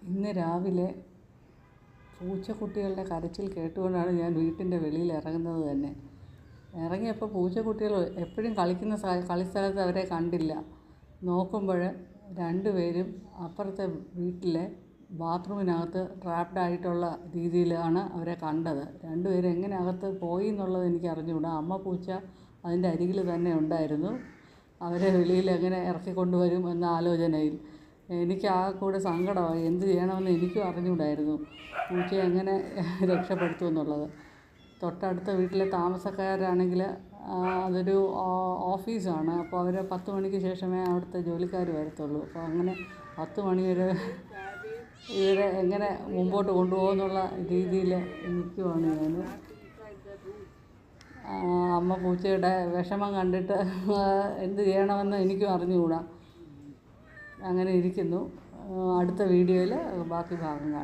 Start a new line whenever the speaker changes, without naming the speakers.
ഇന്ന് രാവിലെ പൂച്ചക്കുട്ടികളുടെ കരച്ചിൽ കേട്ടുകൊണ്ടാണ് ഞാൻ വീട്ടിൻ്റെ വെളിയിൽ ഇറങ്ങുന്നത് തന്നെ. ഇറങ്ങിയപ്പോൾ പൂച്ചക്കുട്ടികൾ എപ്പോഴും കളിക്കുന്ന കളിസ്ഥലത്ത് അവരെ കണ്ടില്ല. നോക്കുമ്പോൾ രണ്ടുപേരും അപ്പുറത്തെ വീട്ടിലെ ബാത്റൂമിനകത്ത് ട്രാപ്ഡായിട്ടുള്ള രീതിയിലാണ് അവരെ കണ്ടത്. രണ്ടുപേരും എങ്ങനെ അകത്ത് പോയി എന്നുള്ളത് എനിക്ക് അറിഞ്ഞുകൂടാ. അമ്മ പൂച്ച അതിൻ്റെ അരികിൽ തന്നെ ഉണ്ടായിരുന്നു. അവരെ വെളിയിൽ എങ്ങനെ ഇറക്കിക്കൊണ്ടുവരും എന്ന ആലോചനയിൽ എനിക്ക് ആ കൂടെ സങ്കടമായി. എന്ത് ചെയ്യണമെന്ന് എനിക്കും അറിഞ്ഞുകൂടായിരുന്നു പൂച്ചയെ എങ്ങനെ രക്ഷപ്പെടുത്തും എന്നുള്ളത്. തൊട്ടടുത്ത വീട്ടിലെ താമസക്കാരാണെങ്കിൽ അതൊരു ഓഫീസാണ്. അപ്പോൾ അവർ 10 മണിക്ക് ശേഷമേ അവിടുത്തെ ജോലിക്കാർ വരത്തുള്ളൂ. അപ്പോൾ അങ്ങനെ 10 മണി വരെ ഇവരെ എങ്ങനെ മുമ്പോട്ട് കൊണ്ടുപോകുമെന്നുള്ള രീതിയിൽ നിൽക്കുവാണ് ഞാൻ. അമ്മ പൂച്ചയുടെ വിഷമം കണ്ടിട്ട് എന്ത് ചെയ്യണമെന്ന് എനിക്കും അറിഞ്ഞുകൂടാ. അങ്ങനെ ഇരിക്കുന്നു. അടുത്ത വീഡിയോയിൽ ബാക്കി ഭാഗം കാണാം.